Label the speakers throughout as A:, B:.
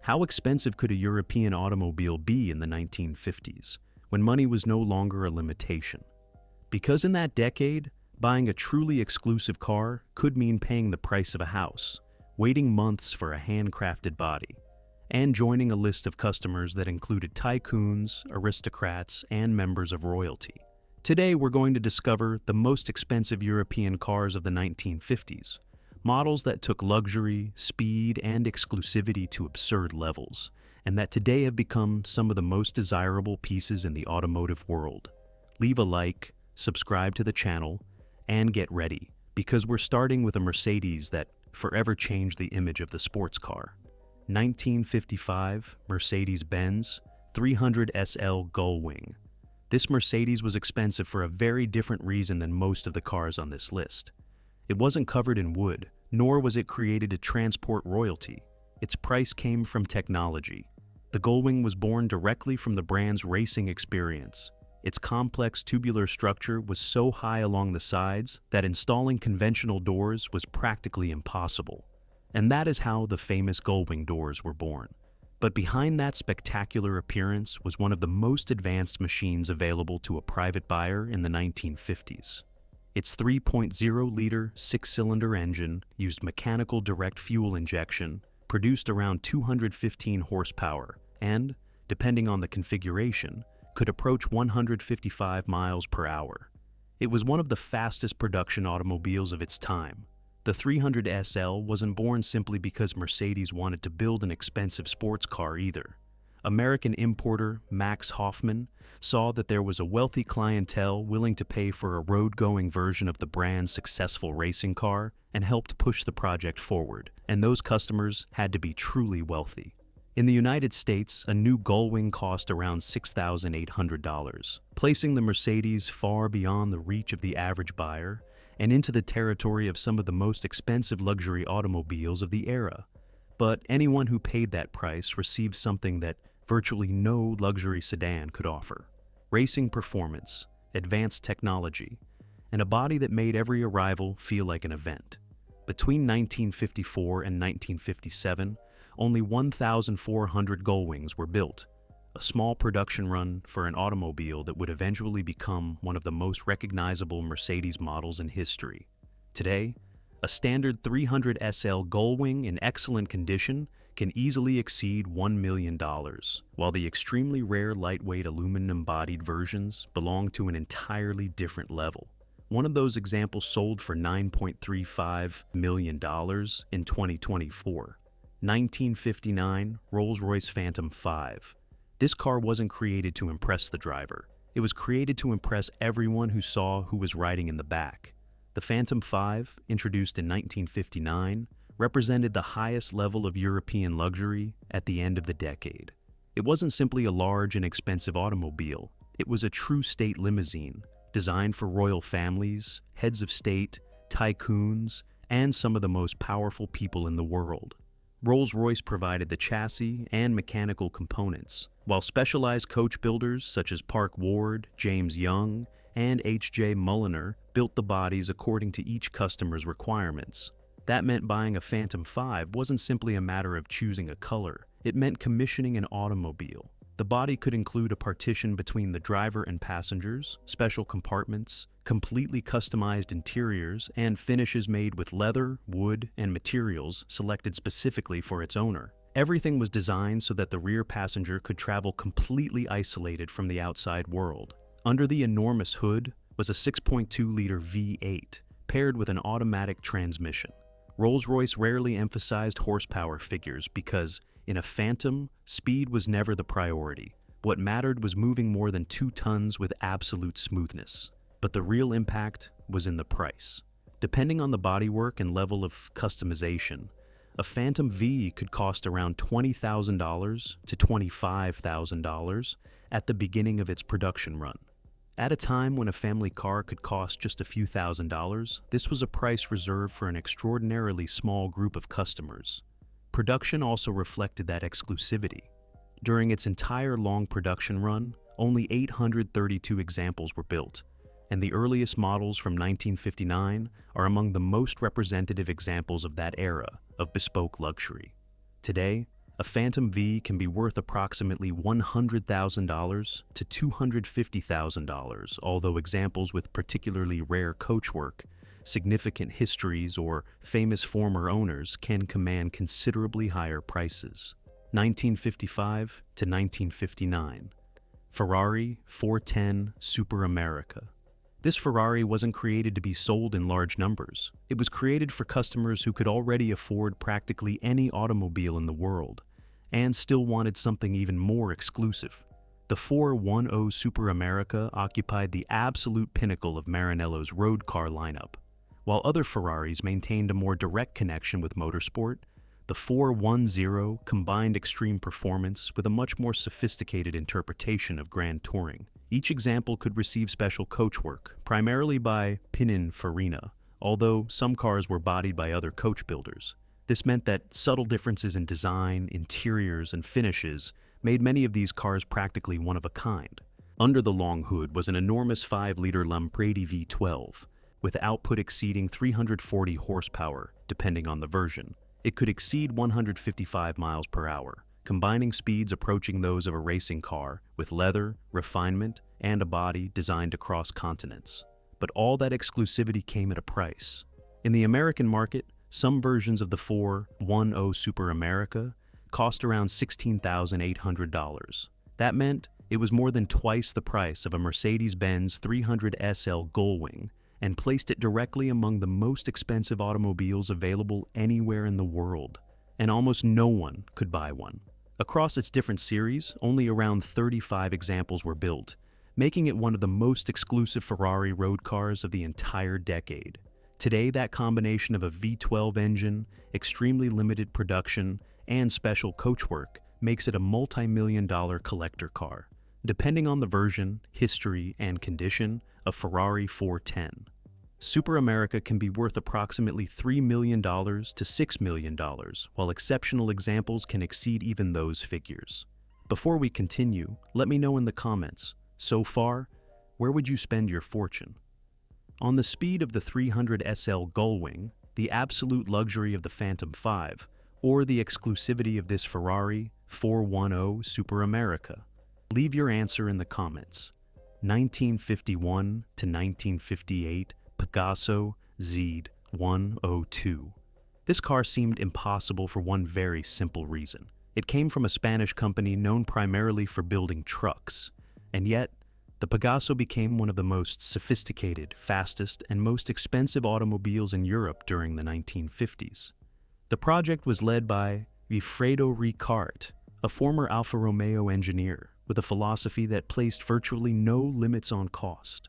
A: How expensive could a European automobile be in the 1950s, when money was no longer a limitation? Because in that decade, buying a truly exclusive car could mean paying the price of a house, waiting months for a handcrafted body, and joining a list of customers that included tycoons, aristocrats, and members of royalty. Today, we're going to discover the most expensive European cars of the 1950s, models that took luxury, speed, and exclusivity to absurd levels, and that today have become some of the most desirable pieces in the automotive world. Leave a like, subscribe to the channel, and get ready, because we're starting with a Mercedes that forever changed the image of the sports car. 1955 Mercedes-Benz 300 SL Gullwing. This Mercedes was expensive for a very different reason than most of the cars on this list. It wasn't covered in wood, nor was it created to transport royalty. Its price came from technology. The Gullwing was born directly from the brand's racing experience. Its complex tubular structure was so high along the sides that installing conventional doors was practically impossible. And that is how the famous Gullwing doors were born. But behind that spectacular appearance was one of the most advanced machines available to a private buyer in the 1950s. Its 3.0-liter six-cylinder engine used mechanical direct fuel injection, produced around 215 horsepower, and, depending on the configuration, could approach 155 miles per hour. It was one of the fastest production automobiles of its time. The 300 SL wasn't born simply because Mercedes wanted to build an expensive sports car either. American importer Max Hoffman saw that there was a wealthy clientele willing to pay for a road-going version of the brand's successful racing car and helped push the project forward, and those customers had to be truly wealthy. In the United States, a new Gullwing cost around $6,800, placing the Mercedes far beyond the reach of the average buyer and into the territory of some of the most expensive luxury automobiles of the era. But anyone who paid that price received something that virtually no luxury sedan could offer: racing performance, advanced technology, and a body that made every arrival feel like an event. Between 1954 and 1957, only 1,400 Gullwings were built, a small production run for an automobile that would eventually become one of the most recognizable Mercedes models in history. Today, a standard 300 SL Gullwing in excellent condition can easily exceed $1 million, while the extremely rare lightweight aluminum-bodied versions belong to an entirely different level. One of those examples sold for $9.35 million in 2024. 1959 Rolls-Royce Phantom V. This car wasn't created to impress the driver. It was created to impress everyone who saw who was riding in the back. The Phantom V, introduced in 1959, represented the highest level of European luxury at the end of the decade. It wasn't simply a large and expensive automobile. It was a true state limousine, designed for royal families, heads of state, tycoons, and some of the most powerful people in the world. Rolls-Royce provided the chassis and mechanical components, while specialized coach builders such as Park Ward, James Young, and H.J. Mulliner built the bodies according to each customer's requirements. That meant buying a Phantom V wasn't simply a matter of choosing a color. It meant commissioning an automobile. The body could include a partition between the driver and passengers, special compartments, completely customized interiors, and finishes made with leather, wood, and materials selected specifically for its owner. Everything was designed so that the rear passenger could travel completely isolated from the outside world. Under the enormous hood was a 6.2-liter V8, paired with an automatic transmission. Rolls-Royce rarely emphasized horsepower figures because, in a Phantom, speed was never the priority. What mattered was moving more than 2 tons with absolute smoothness. But the real impact was in the price. Depending on the bodywork and level of customization, a Phantom V could cost around $20,000 to $25,000 at the beginning of its production run. At a time when a family car could cost just a few $1,000s, this was a price reserved for an extraordinarily small group of customers. Production also reflected that exclusivity. During its entire long production run, only 832 examples were built, and the earliest models from 1959 are among the most representative examples of that era of bespoke luxury. Today, a Phantom V can be worth approximately $100,000 to $250,000, although examples with particularly rare coachwork, significant histories, or famous former owners can command considerably higher prices. 1955 to 1959. Ferrari 410 Superamerica. This Ferrari wasn't created to be sold in large numbers. It was created for customers who could already afford practically any automobile in the world, and still wanted something even more exclusive. The 410 Superamerica occupied the absolute pinnacle of Maranello's road car lineup. While other Ferraris maintained a more direct connection with motorsport, the 410 combined extreme performance with a much more sophisticated interpretation of grand touring. Each example could receive special coachwork, primarily by Pininfarina, although some cars were bodied by other coach builders. This meant that subtle differences in design, interiors, and finishes made many of these cars practically one of a kind. Under the long hood was an enormous 5-liter Lambredi V12, with output exceeding 340 horsepower, depending on the version. It could exceed 155 miles per hour, combining speeds approaching those of a racing car, with leather, refinement, and a body designed to cross continents. But all that exclusivity came at a price. In the American market, some versions of the 410 Superamerica cost around $16,800. That meant it was more than twice the price of a Mercedes-Benz 300 SL Gullwing, and placed it directly among the most expensive automobiles available anywhere in the world, and almost no one could buy one. Across its different series, only around 35 examples were built, making it one of the most exclusive Ferrari road cars of the entire decade. Today, that combination of a V12 engine, extremely limited production, and special coachwork makes it a multi-million-dollar collector car. Depending on the version, history, and condition, a Ferrari 410. Superamerica can be worth approximately $3 million to $6 million, while exceptional examples can exceed even those figures. Before we continue, let me know in the comments, so far, where would you spend your fortune? On the speed of the 300 SL Gullwing, the absolute luxury of the Phantom V, or the exclusivity of this Ferrari 410 Superamerica? Leave your answer in the comments. 1951 to 1958 Pegaso Z-102. This car seemed impossible for one very simple reason. It came from a Spanish company known primarily for building trucks, and yet, the Pegaso became one of the most sophisticated, fastest, and most expensive automobiles in Europe during the 1950s. The project was led by Wilfredo Ricart, a former Alfa Romeo engineer, with a philosophy that placed virtually no limits on cost.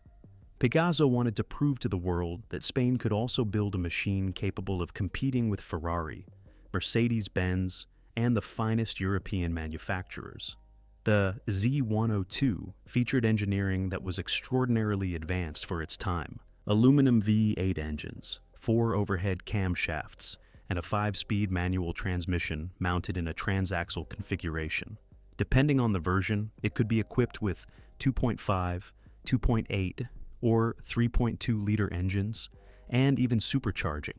A: Pegaso wanted to prove to the world that Spain could also build a machine capable of competing with Ferrari, Mercedes-Benz, and the finest European manufacturers. The Z-102 featured engineering that was extraordinarily advanced for its time. Aluminum V8 engines, 4 overhead camshafts, and a 5-speed manual transmission mounted in a transaxle configuration. Depending on the version, it could be equipped with 2.5, 2.8, or 3.2-liter engines, and even supercharging.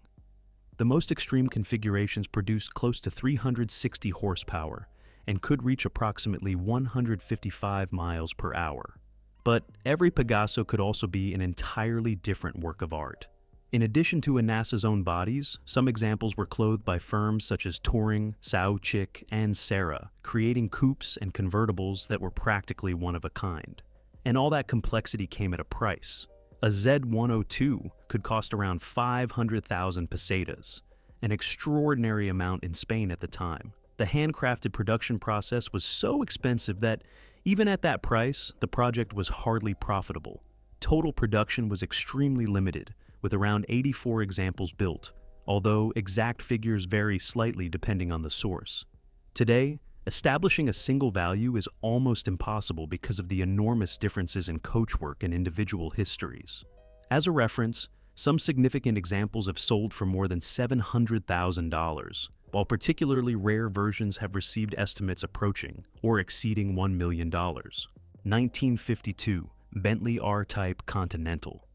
A: The most extreme configurations produced close to 360 horsepower and could reach approximately 155 miles per hour. But every Pegaso could also be an entirely different work of art. In addition to NASA's own bodies, some examples were clothed by firms such as Touring, Sauchick, and Serra, creating coupes and convertibles that were practically one of a kind. And all that complexity came at a price. A Z-102 could cost around 500,000 pesetas, an extraordinary amount in Spain at the time. The handcrafted production process was so expensive that, even at that price, the project was hardly profitable. Total production was extremely limited, with around 84 examples built, although exact figures vary slightly depending on the source. Today, establishing a single value is almost impossible because of the enormous differences in coachwork and individual histories. As a reference, some significant examples have sold for more than $700,000, while particularly rare versions have received estimates approaching or exceeding $1 million. 1952 Bentley R-Type Continental.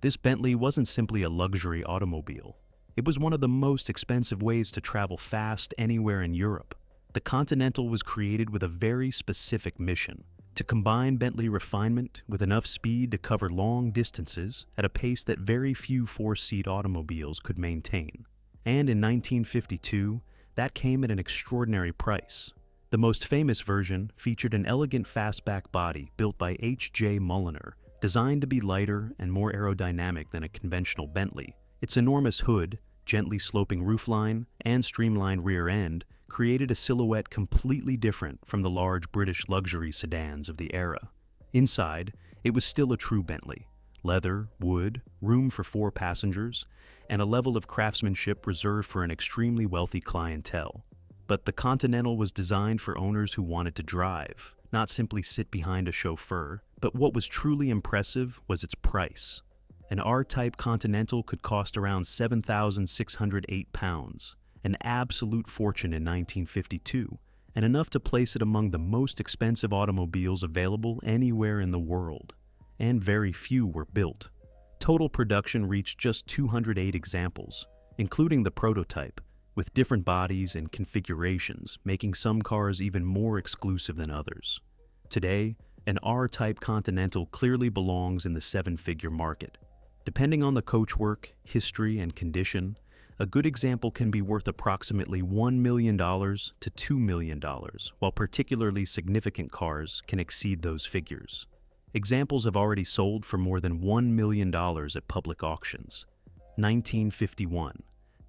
A: This Bentley wasn't simply a luxury automobile. It was one of the most expensive ways to travel fast anywhere in Europe. The Continental was created with a very specific mission: to combine Bentley refinement with enough speed to cover long distances at a pace that very few four-seat automobiles could maintain. And in 1952, that came at an extraordinary price. The most famous version featured an elegant fastback body built by H.J. Mulliner, designed to be lighter and more aerodynamic than a conventional Bentley. Its enormous hood, gently sloping roofline, and streamlined rear end created a silhouette completely different from the large British luxury sedans of the era. Inside, it was still a true Bentley: leather, wood, room for 4 passengers, and a level of craftsmanship reserved for an extremely wealthy clientele. But the Continental was designed for owners who wanted to drive, not simply sit behind a chauffeur. But what was truly impressive was its price. An R-Type Continental could cost around £7,608, an absolute fortune in 1952, and enough to place it among the most expensive automobiles available anywhere in the world. And very few were built. Total production reached just 208 examples, including the prototype, with different bodies and configurations, making some cars even more exclusive than others. Today, an R-Type Continental clearly belongs in the 7-figure market. Depending on the coachwork, history, and condition, a good example can be worth approximately $1 million to $2 million, while particularly significant cars can exceed those figures. Examples have already sold for more than $1 million at public auctions. 1951,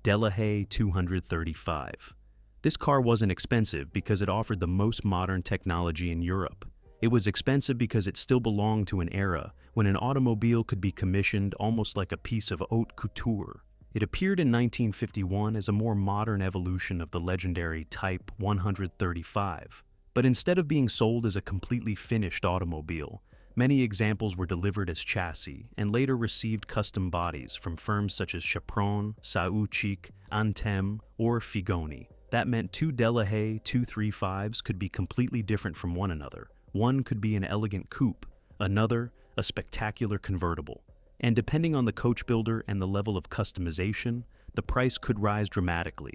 A: Delahaye 235. This car wasn't expensive because it offered the most modern technology in Europe. It was expensive because it still belonged to an era when an automobile could be commissioned almost like a piece of haute couture. It appeared in 1951 as a more modern evolution of the legendary Type 135. But instead of being sold as a completely finished automobile, many examples were delivered as chassis and later received custom bodies from firms such as Chaperon, Sauchik, Antem, or Figoni. That meant 2 Delahaye 235s could be completely different from one another. One could be an elegant coupe, another a spectacular convertible. And depending on the coach builder and the level of customization, the price could rise dramatically.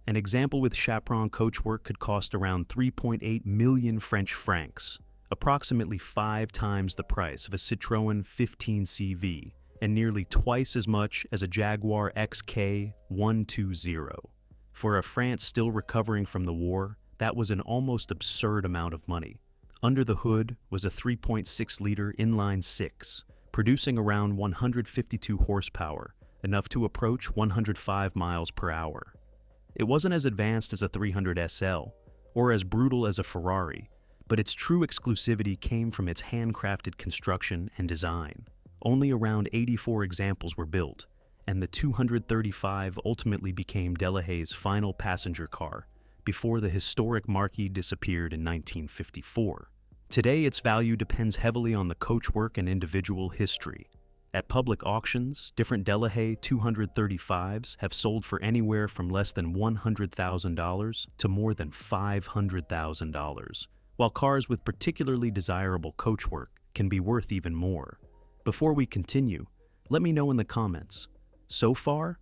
A: An example with chaperon coachwork could cost around 3.8 million French francs, approximately 5 times the price of a Citroën 15CV, and nearly twice as much as a Jaguar XK120. For a France still recovering from the war, that was an almost absurd amount of money. Under the hood was a 3.6-liter inline-6, producing around 152 horsepower, enough to approach 105 miles per hour. It wasn't as advanced as a 300 SL, or as brutal as a Ferrari, but its true exclusivity came from its handcrafted construction and design. Only around 84 examples were built, and the 235 ultimately became Delahaye's final passenger car, before the historic Marquis disappeared in 1954. Today, its value depends heavily on the coachwork and individual history. At public auctions, different Delahaye 235s have sold for anywhere from less than $100,000 to more than $500,000, while cars with particularly desirable coachwork can be worth even more. Before we continue, let me know in the comments, so far,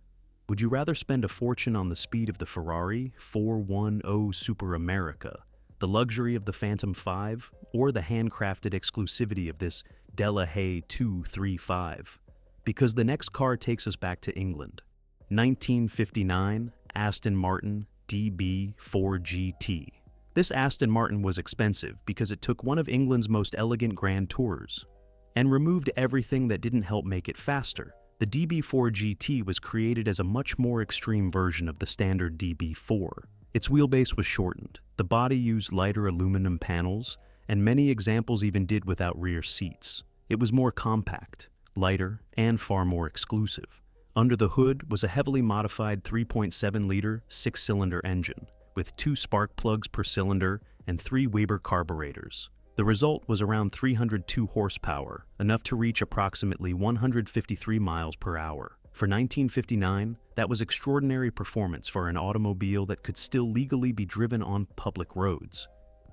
A: would you rather spend a fortune on the speed of the Ferrari 410 Superamerica, the luxury of the Phantom V, or the handcrafted exclusivity of this Delahaye 235? Because the next car takes us back to England. 1959 Aston Martin DB4 GT. This Aston Martin was expensive because it took one of England's most elegant grand tours and removed everything that didn't help make it faster. The DB4 GT was created as a much more extreme version of the standard DB4. Its wheelbase was shortened, the body used lighter aluminum panels, and many examples even did without rear seats. It was more compact, lighter, and far more exclusive. Under the hood was a heavily modified 3.7-liter 6-cylinder engine, with 2 spark plugs per cylinder and 3 Weber carburetors. The result was around 302 horsepower, enough to reach approximately 153 miles per hour. For 1959, that was extraordinary performance for an automobile that could still legally be driven on public roads.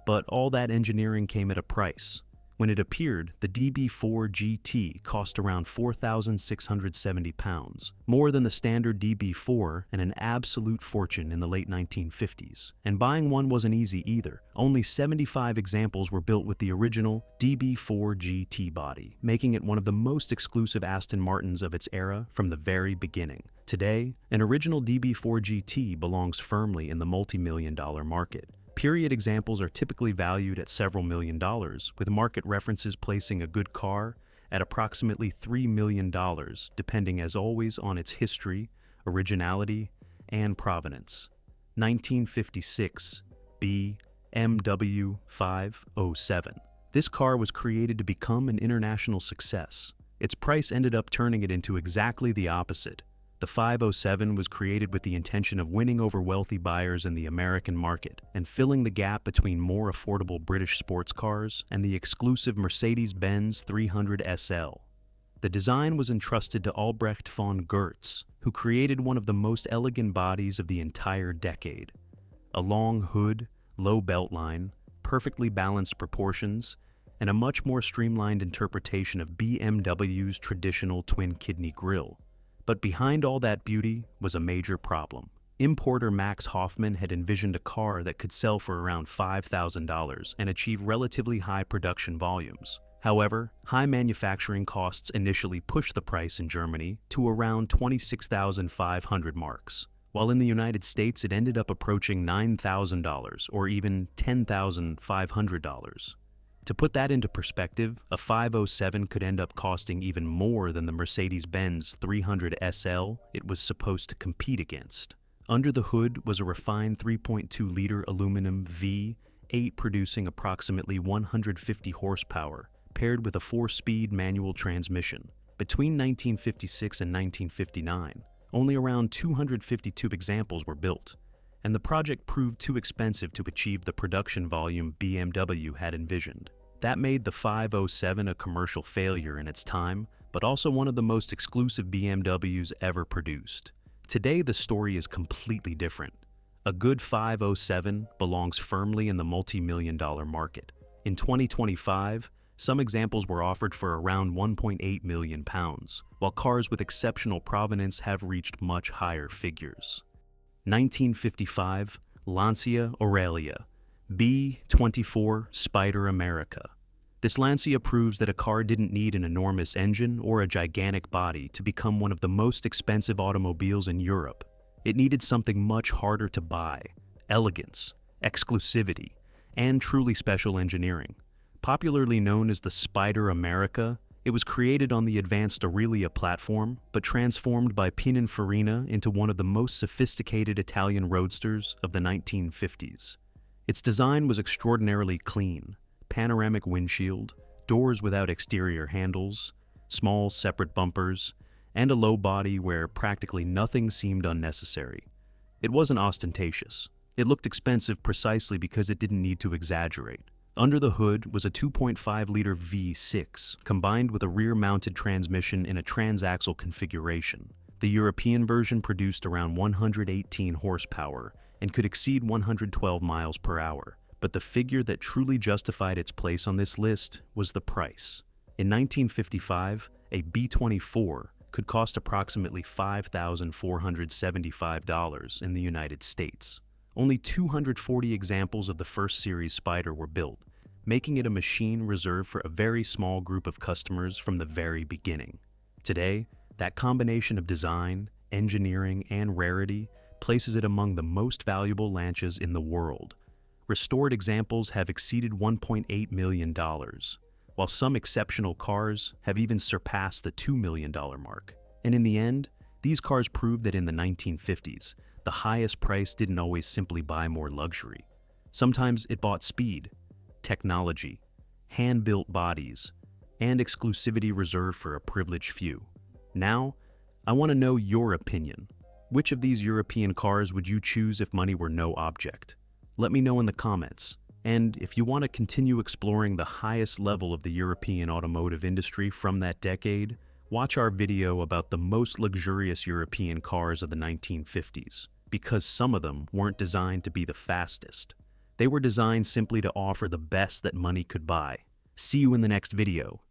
A: But all that engineering came at a price. When it appeared, the DB4 GT cost around £4,670, more than the standard DB4 and an absolute fortune in the late 1950s. And buying one wasn't easy either. Only 75 examples were built with the original DB4 GT body, making it one of the most exclusive Aston Martins of its era from the very beginning. Today, an original DB4 GT belongs firmly in the multi-million-dollar market. Period examples are typically valued at several $1,000,000, with market references placing a good car at approximately $3 million, depending as always on its history, originality, and provenance. 1956 BMW 507. This car was created to become an international success. Its price ended up turning it into exactly the opposite. The 507 was created with the intention of winning over wealthy buyers in the American market and filling the gap between more affordable British sports cars and the exclusive Mercedes-Benz 300 SL. The design was entrusted to Albrecht von Goertz, who created one of the most elegant bodies of the entire decade. A long hood, low beltline, perfectly balanced proportions, and a much more streamlined interpretation of BMW's traditional twin-kidney grille. But behind all that beauty was a major problem. Importer Max Hoffman had envisioned a car that could sell for around $5,000 and achieve relatively high production volumes. However, high manufacturing costs initially pushed the price in Germany to around 26,500 marks, while in the United States it ended up approaching $9,000 or even $10,500. To put that into perspective, a 507 could end up costing even more than the Mercedes-Benz 300 SL it was supposed to compete against. Under the hood was a refined 3.2-liter aluminum V8 producing approximately 150 horsepower, paired with a 4-speed manual transmission. Between 1956 and 1959, only around 252 examples were built, and the project proved too expensive to achieve the production volume BMW had envisioned. That made the 507 a commercial failure in its time, but also one of the most exclusive BMWs ever produced. Today, the story is completely different. A good 507 belongs firmly in the multi-million-dollar market. In 2025, some examples were offered for around £1.8 million, while cars with exceptional provenance have reached much higher figures. 1955 Lancia Aurelia B24 Superamerica. This Lancia proves that a car didn't need an enormous engine or a gigantic body to become one of the most expensive automobiles in Europe. It needed something much harder to buy: elegance, exclusivity, and truly special engineering. Popularly known as the Superamerica, it was created on the advanced Aurelia platform, but transformed by Pininfarina into one of the most sophisticated Italian roadsters of the 1950s. Its design was extraordinarily clean: panoramic windshield, doors without exterior handles, small separate bumpers, and a low body where practically nothing seemed unnecessary. It wasn't ostentatious. It looked expensive precisely because it didn't need to exaggerate. Under the hood was a 2.5-liter V6, combined with a rear-mounted transmission in a transaxle configuration. The European version produced around 118 horsepower and could exceed 112 miles per hour. But the figure that truly justified its place on this list was the price. In 1955, a B24 could cost approximately $5,475 in the United States. Only 240 examples of the first series Spider were built, making it a machine reserved for a very small group of customers from the very beginning. Today, that combination of design, engineering, and rarity places it among the most valuable Lancias in the world. Restored examples have exceeded $1.8 million, while some exceptional cars have even surpassed the $2 million mark. And in the end, these cars proved that in the 1950s, the highest price didn't always simply buy more luxury. Sometimes it bought speed, technology, hand-built bodies, and exclusivity reserved for a privileged few. Now, I want to know your opinion. Which of these European cars would you choose if money were no object? Let me know in the comments. And if you want to continue exploring the highest level of the European automotive industry from that decade, watch our video about the most luxurious European cars of the 1950s, because some of them weren't designed to be the fastest. They were designed simply to offer the best that money could buy. See you in the next video.